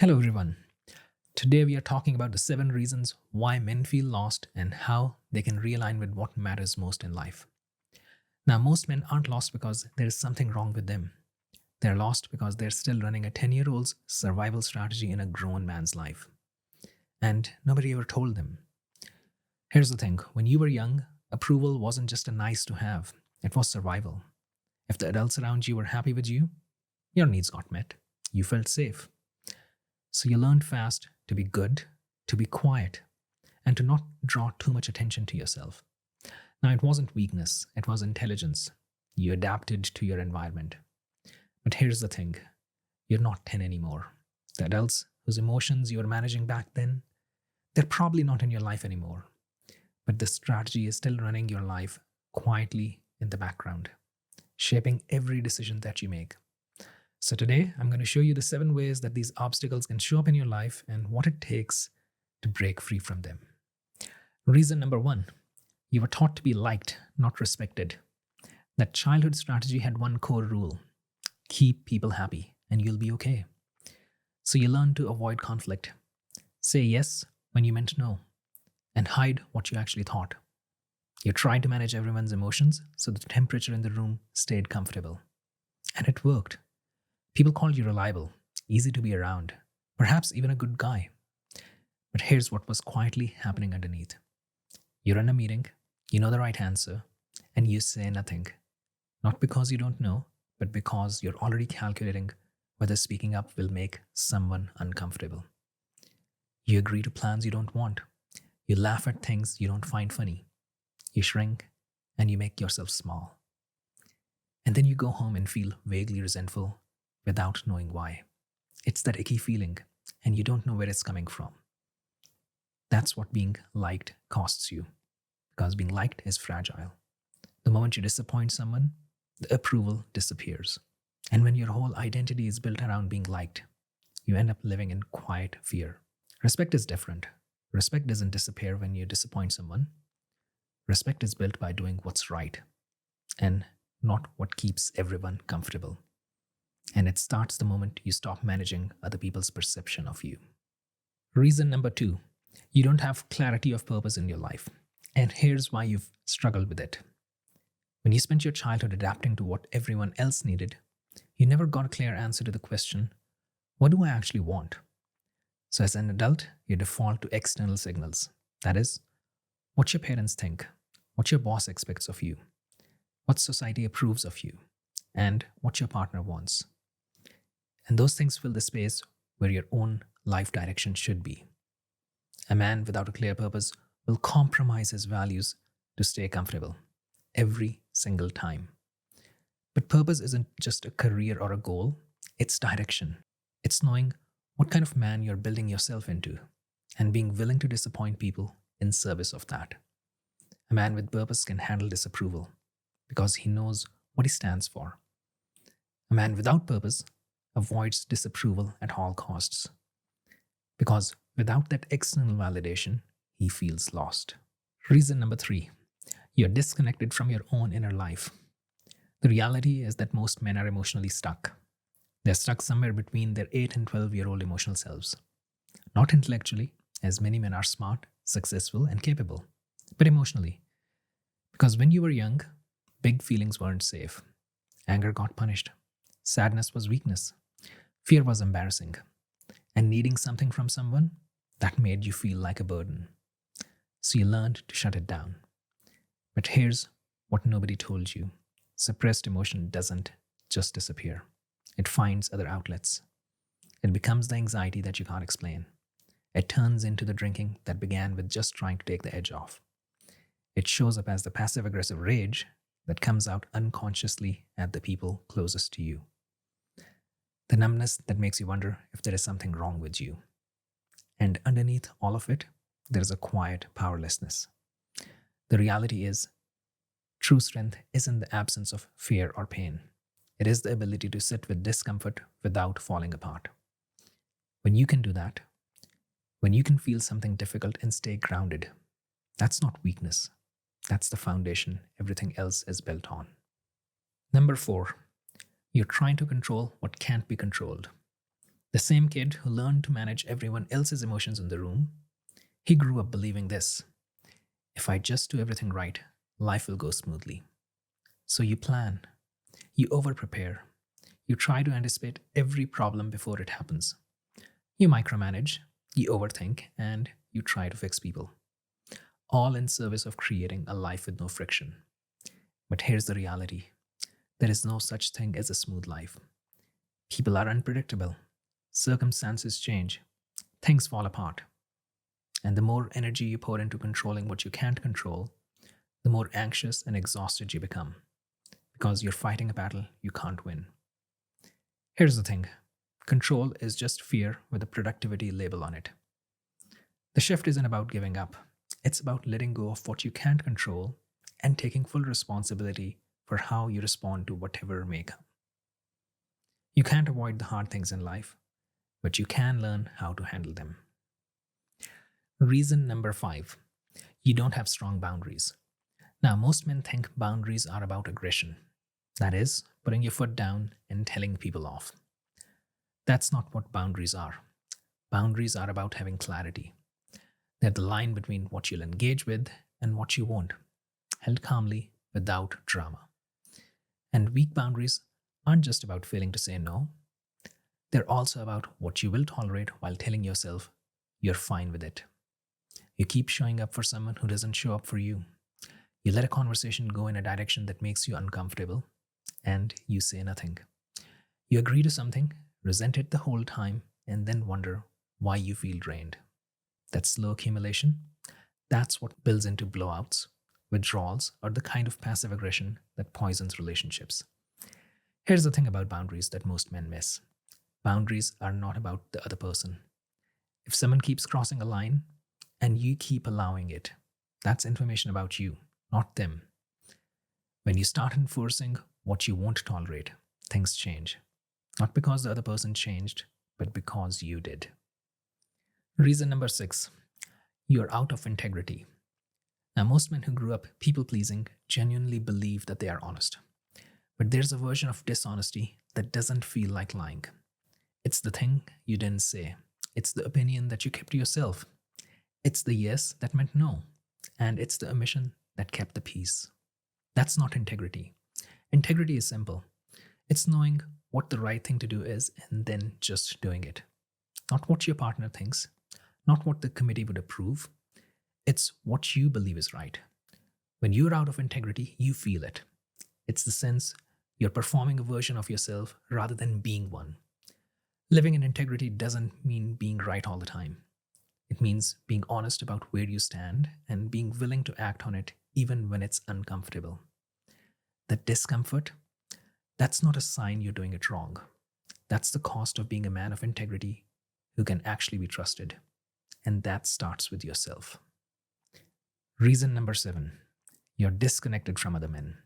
Hello, everyone. Today we are talking about the 7 reasons why men feel lost and how they can realign with what matters most in life. Now, most men aren't lost because there is something wrong with them. They're lost because they're still running a 10-year-old's survival strategy in a grown man's life. And nobody ever told them. Here's the thing, when you were young, approval wasn't just a nice to have, it was survival. If the adults around you were happy with you, your needs got met. You felt safe. So you learned fast to be good, to be quiet, and to not draw too much attention to yourself. Now, it wasn't weakness, it was intelligence. You adapted to your environment. But here's the thing, you're not 10 anymore. The adults whose emotions you were managing back then, they're probably not in your life anymore. But the strategy is still running your life quietly in the background, shaping every decision that you make. So, today I'm going to show you the 7 ways that these obstacles can show up in your life and what it takes to break free from them. Reason number 1, you were taught to be liked, not respected. That childhood strategy had one core rule: keep people happy and you'll be okay. So, you learned to avoid conflict, say yes when you meant no, and hide what you actually thought. You tried to manage everyone's emotions so the temperature in the room stayed comfortable. And it worked. People called you reliable, easy to be around, perhaps even a good guy. But here's what was quietly happening underneath. You run a meeting, you know the right answer, and you say nothing. Not because you don't know, but because you're already calculating whether speaking up will make someone uncomfortable. You agree to plans you don't want. You laugh at things you don't find funny. You shrink and you make yourself small. And then you go home and feel vaguely resentful without knowing why. It's that icky feeling, and you don't know where it's coming from. That's what being liked costs you, because being liked is fragile. The moment you disappoint someone, the approval disappears. And when your whole identity is built around being liked, you end up living in quiet fear. Respect is different. Respect doesn't disappear when you disappoint someone. Respect is built by doing what's right and not what keeps everyone comfortable. And it starts the moment you stop managing other people's perception of you. Reason number 2, you don't have clarity of purpose in your life. And here's why you've struggled with it. When you spent your childhood adapting to what everyone else needed, you never got a clear answer to the question, what do I actually want? So as an adult, you default to external signals. That is, what your parents think, what your boss expects of you, what society approves of you, and what your partner wants. And those things fill the space where your own life direction should be. A man without a clear purpose will compromise his values to stay comfortable every single time. But purpose isn't just a career or a goal, it's direction. It's knowing what kind of man you're building yourself into and being willing to disappoint people in service of that. A man with purpose can handle disapproval because he knows what he stands for. A man without purpose avoids disapproval at all costs because without that external validation, he feels lost. Reason number 3, you're disconnected from your own inner life. The reality is that most men are emotionally stuck. They're stuck somewhere between their 8 and 12-year-old emotional selves. Not intellectually, as many men are smart, successful, and capable, but emotionally. Because when you were young, big feelings weren't safe. Anger got punished. Sadness was weakness. Fear was embarrassing. And needing something from someone, that made you feel like a burden. So you learned to shut it down. But here's what nobody told you: suppressed emotion doesn't just disappear, it finds other outlets. It becomes the anxiety that you can't explain. It turns into the drinking that began with just trying to take the edge off. It shows up as the passive aggressive rage that comes out unconsciously at the people closest to you. The numbness that makes you wonder if there is something wrong with you. And underneath all of it, there is a quiet powerlessness. The reality is, true strength isn't the absence of fear or pain. It is the ability to sit with discomfort without falling apart. When you can do that, when you can feel something difficult and stay grounded, that's not weakness. That's the foundation everything else is built on. Number 4, you're trying to control what can't be controlled. The same kid who learned to manage everyone else's emotions in the room, he grew up believing this: if I just do everything right, life will go smoothly. So you plan, you over prepare, you try to anticipate every problem before it happens. You micromanage, you overthink, and you try to fix people, all in service of creating a life with no friction. But here's the reality: there is no such thing as a smooth life. People are unpredictable, circumstances change, things fall apart. And the more energy you pour into controlling what you can't control, the more anxious and exhausted you become because you're fighting a battle you can't win. Here's the thing: control is just fear with a productivity label on it. The shift isn't about giving up, it's about letting go of what you can't control and taking full responsibility for how you respond to whatever may come. You can't avoid the hard things in life, but you can learn how to handle them. Reason number 5: you don't have strong boundaries. Now, most men think boundaries are about aggression. That is, putting your foot down and telling people off. That's not what boundaries are. Boundaries are about having clarity. They're the line between what you'll engage with and what you won't, held calmly without drama. And weak boundaries aren't just about failing to say no, they're also about what you will tolerate while telling yourself you're fine with it. You keep showing up for someone who doesn't show up for you. You let a conversation go in a direction that makes you uncomfortable, and you say nothing. You agree to something, resent it the whole time, and then wonder why you feel drained. That slow accumulation, that's what builds into blowouts, withdrawals, or the kind of passive aggression that poisons relationships. Here's the thing about boundaries that most men miss: boundaries are not about the other person. If someone keeps crossing a line and you keep allowing it, that's information about you, not them. When you start enforcing what you won't tolerate, things change. Not because the other person changed, but because you did. Reason number 6: you're out of integrity. Now, most men who grew up people pleasing genuinely believe that they are honest. But there's a version of dishonesty that doesn't feel like lying. It's the thing you didn't say, it's the opinion that you kept to yourself, it's the yes that meant no, and it's the omission that kept the peace. That's not integrity. Integrity is simple: it's knowing what the right thing to do is and then just doing it. Not what your partner thinks, not what the committee would approve. It's what you believe is right. When you're out of integrity, you feel it. It's the sense you're performing a version of yourself rather than being one. Living in integrity doesn't mean being right all the time. It means being honest about where you stand and being willing to act on it even when it's uncomfortable. That discomfort, that's not a sign you're doing it wrong. That's the cost of being a man of integrity who can actually be trusted. And that starts with yourself. Reason number 7: you're disconnected from other men.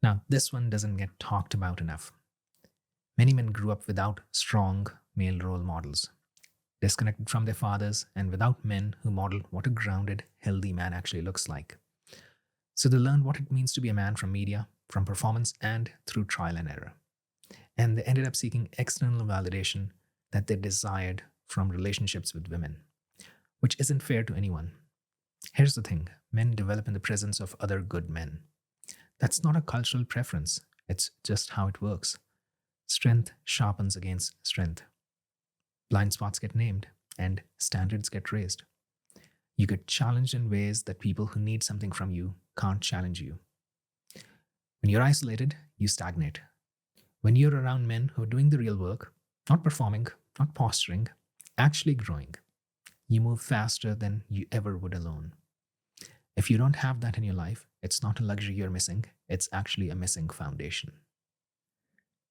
Now, this one doesn't get talked about enough. Many men grew up without strong male role models, disconnected from their fathers, and without men who modeled what a grounded, healthy man actually looks like. So they learned what it means to be a man from media, from performance, and through trial and error. And they ended up seeking external validation that they desired from relationships with women, which isn't fair to anyone. Here's the thing: men develop in the presence of other good men. That's not a cultural preference, it's just how it works. Strength sharpens against strength. Blind spots get named, and standards get raised. You get challenged in ways that people who need something from you can't challenge you. When you're isolated, you stagnate. When you're around men who are doing the real work, not performing, not posturing, actually growing, you move faster than you ever would alone. If you don't have that in your life, it's not a luxury you're missing, it's actually a missing foundation.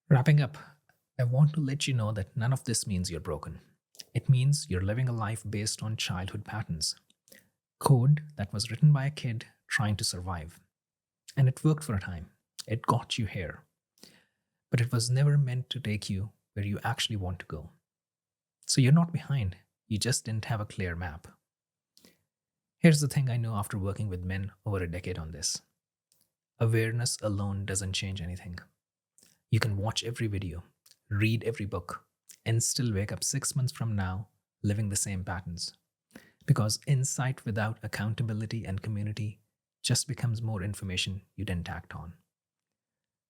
Wrapping up, I want to let you know that none of this means you're broken. It means you're living a life based on childhood patterns, code that was written by a kid trying to survive. And it worked for a time. It got you here. But it was never meant to take you where you actually want to go. So you're not behind, you just didn't have a clear map. Here's the thing I know after working with men over a decade on this: awareness alone doesn't change anything. You can watch every video, read every book, and still wake up 6 months from now living the same patterns. Because insight without accountability and community just becomes more information you didn't act on.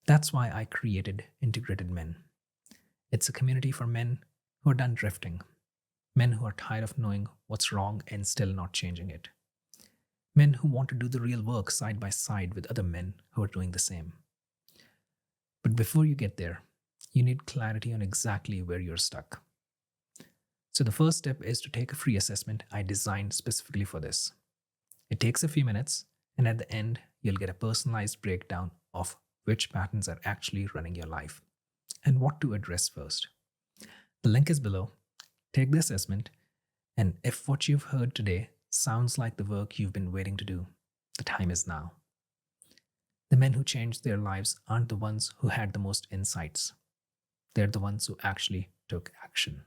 That's why I created Integrated Men. It's a community for men who are done drifting, men who are tired of knowing what's wrong and still not changing it, men who want to do the real work side by side with other men who are doing the same. But before you get there, you need clarity on exactly where you're stuck. So the first step is to take a free assessment I designed specifically for this. It takes a few minutes, and at the end, you'll get a personalized breakdown of which patterns are actually running your life and what to address first. The link is below. Take the assessment, and if what you've heard today sounds like the work you've been waiting to do, the time is now. The men who changed their lives aren't the ones who had the most insights. They're the ones who actually took action.